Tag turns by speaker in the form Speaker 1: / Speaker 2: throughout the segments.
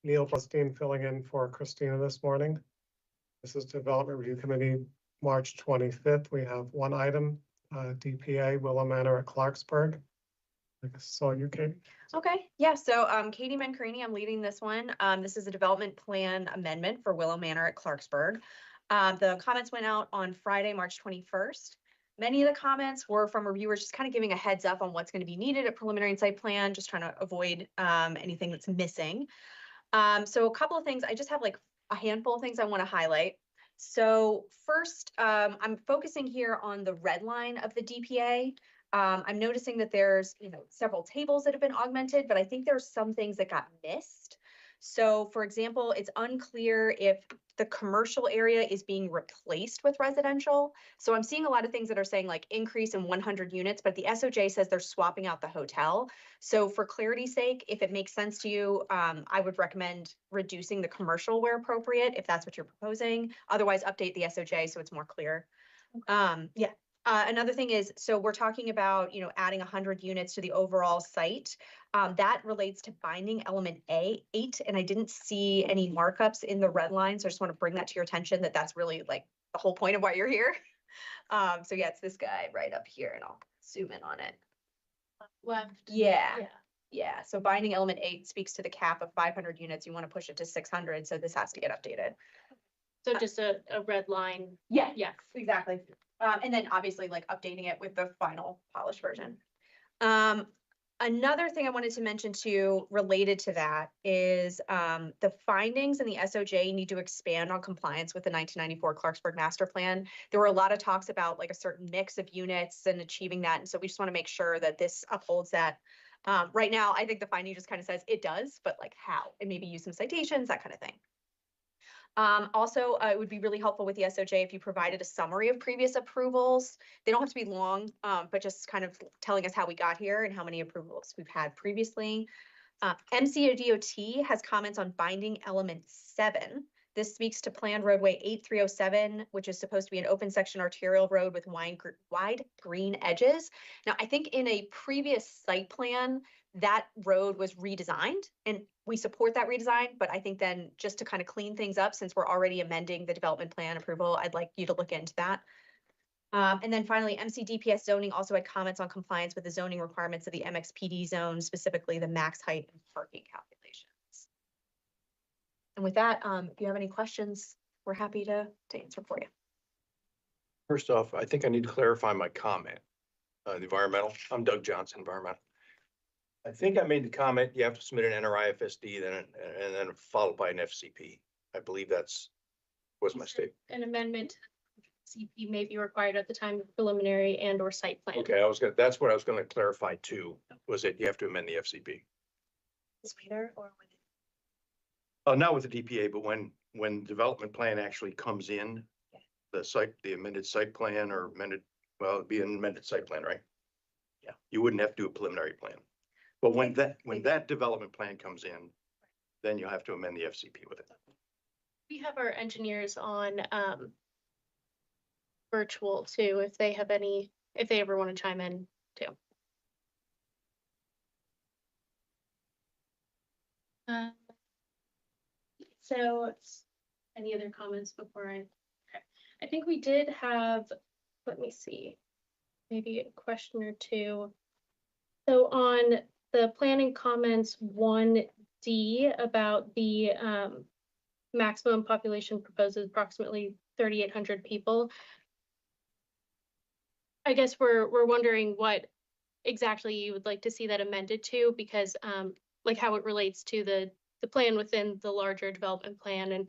Speaker 1: Neil Plestein filling in for Christina this morning. This is Development Review Committee, March 25th. We have one item, DPA Willow Manor at Clarksburg. I guess so you, Katie.
Speaker 2: Okay, yeah, so Katie Mancarini, I'm leading this one. This is a development plan amendment for Willow Manor at Clarksburg. The comments went out on Friday, March 21st. Many of the comments were from reviewers just kind of giving a heads up on what's going to be needed at preliminary and site plan, just trying to avoid anything that's missing. So a couple of things, I just have like a handful of things I want to highlight. So first, I'm focusing here on the red line of the DPA. I'm noticing that there's, several tables that have been augmented, but I think there's some things that got missed. So for example, it's unclear if the commercial area is being replaced with residential. So I'm seeing a lot of things that are saying like increase in 100 units, but the SOJ says they're swapping out the hotel. So for clarity's sake, if it makes sense to you, I would recommend reducing the commercial where appropriate, if that's what you're proposing. Otherwise, update the SOJ so it's more clear. Yeah. Another thing is, so we're talking about, adding 100 units to the overall site. That relates to binding element A8, and I didn't see any markups in the red line. So I just want to bring that to your attention that that's really like the whole point of why you're here. So yeah, it's this guy right up here, and I'll zoom in on it.
Speaker 3: Left.
Speaker 2: Yeah. So binding element 8 speaks to the cap of 500 units. You want to push it to 600. So this has to get updated.
Speaker 3: So just a red line.
Speaker 2: Yeah, exactly. And then obviously like updating it with the final polished version. Another thing I wanted to mention too, related to that, is the findings in the SOJ need to expand on compliance with the 1994 Clarksburg Master Plan. There were a lot of talks about like a certain mix of units and achieving that. And so we just want to make sure that this upholds that. Right now, I think the finding just kind of says it does, but like how, and maybe use some citations, that kind of thing. Also, it would be really helpful with the SOJ if you provided a summary of previous approvals. They don't have to be long, but just kind of telling us how we got here and how many approvals we've had previously. MCDOT has comments on binding element 7. This speaks to planned roadway 8307, which is supposed to be an open section arterial road with wide green edges. Now, I think in a previous site plan, that road was redesigned, and we support that redesign, but I think then just to kind of clean things up, since we're already amending the development plan approval, I'd like you to look into that. And then finally, MCDPS zoning also had comments on compliance with the zoning requirements of the MXPD zone, specifically the max height and parking calculations. And with that, if you have any questions, we're happy to answer for you.
Speaker 4: First off, I think I need to clarify my comment. The environmental, I'm Doug Johnson, environmental. I think I made the comment, you have to submit an NRIFSD and then followed by an FCP. I believe was my statement.
Speaker 3: An amendment to CP may be required at the time of preliminary and or site plan.
Speaker 4: Okay, that's what I was gonna clarify too, was that you have to amend the FCP.
Speaker 2: Later or when?
Speaker 4: Not with the DPA, but when development plan actually comes in, the amended site plan or it'd be an amended site plan, right? Yeah, you wouldn't have to do a preliminary plan. But when that development plan comes in, then you'll have to amend the FCP with it.
Speaker 3: We have our engineers on virtual too, if they ever want to chime in too. So any other comments before okay. I think we did have, let me see, maybe a question or two. So on the planning comments 1D about the maximum population proposes approximately 3,800 people. I guess we're wondering what exactly you would like to see that amended to, because like how it relates to the plan within the larger development plan, and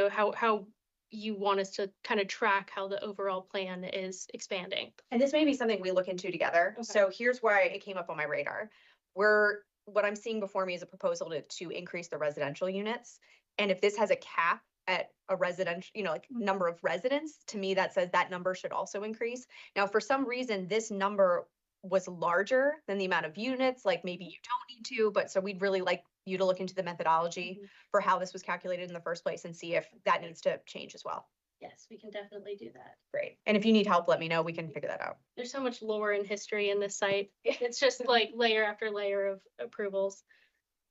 Speaker 3: how you want us to kind of track how the overall plan is expanding.
Speaker 2: And this may be something we look into together. Okay. So here's why it came up on my radar. What I'm seeing before me is a proposal to increase the residential units. And if this has a cap at a residential, like number of residents, to me that says that number should also increase. Now, for some reason, this number was larger than the amount of units, like maybe you don't need to, but so we'd really like you to look into the methodology for how this was calculated in the first place and see if that needs to change as well.
Speaker 3: Yes, we can definitely do that.
Speaker 2: Great. And if you need help, let me know. We can figure that out.
Speaker 3: There's so much lore and history in this site. It's just like layer after layer of approvals.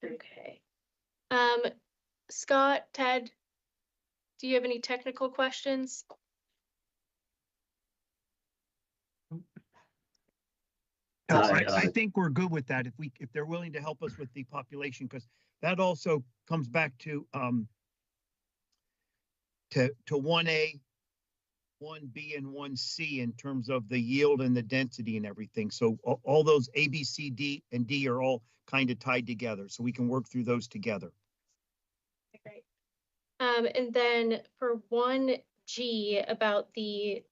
Speaker 2: Okay.
Speaker 3: Scott, Ted, do you have any technical questions?
Speaker 5: No,
Speaker 6: Hi,
Speaker 5: I think we're good with that. If they're willing to help us with the population, because that also comes back to 1A, 1B, and 1C in terms of the yield and the density and everything. So all those A, B, C, D, and D are all kind of tied together, so we can work through those together.
Speaker 3: Great. And then for 1G about the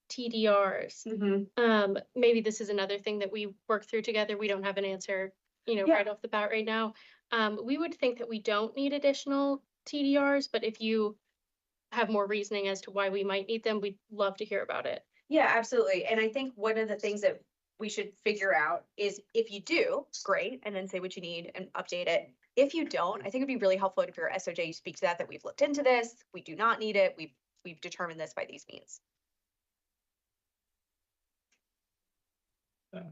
Speaker 3: TDRs, maybe this is another thing that we work through together. We don't have an answer,
Speaker 2: Yeah.
Speaker 3: right off the bat right now. We would think that we don't need additional TDRs, but if you have more reasoning as to why we might need them, we'd love to hear about it.
Speaker 2: Yeah, absolutely. And I think one of the things that we should figure out is if you do, great, and then say what you need and update it. If you don't, I think it'd be really helpful if your SOJ speak to that we've looked into this, we do not need it, we've determined this by these means.
Speaker 3: I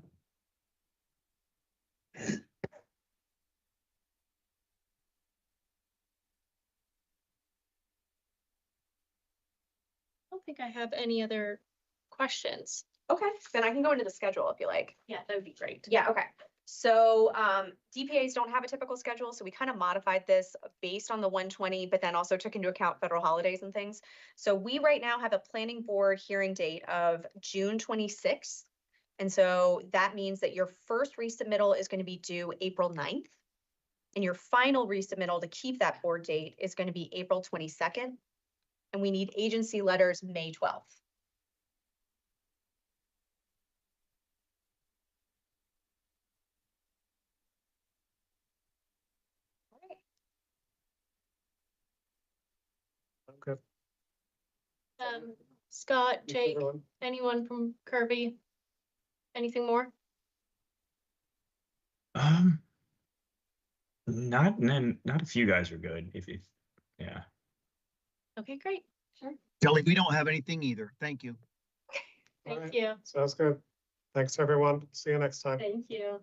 Speaker 3: don't think I have any other questions.
Speaker 2: Okay, then I can go into the schedule if you like.
Speaker 3: Yeah, that would be great.
Speaker 2: Yeah, okay. So DPAs don't have a typical schedule, so we kind of modified this based on the 120, but then also took into account federal holidays and things. So we right now have a planning board hearing date of June 26th. And so that means that your first resubmittal is going to be due April 9th. And your final resubmittal to keep that board date is going to be April 22nd. And we need agency letters May 12th.
Speaker 1: Okay.
Speaker 3: Scott,
Speaker 1: Thanks,
Speaker 3: Jake,
Speaker 1: everyone.
Speaker 3: anyone from Kirby? Anything more?
Speaker 6: Not if you guys are good. If yeah.
Speaker 3: Okay, great. Sure.
Speaker 5: Kelly, we don't have anything either. Thank you.
Speaker 1: All
Speaker 3: Thank
Speaker 1: right.
Speaker 3: you.
Speaker 1: Sounds good. Thanks, everyone. See you next time.
Speaker 3: Thank you.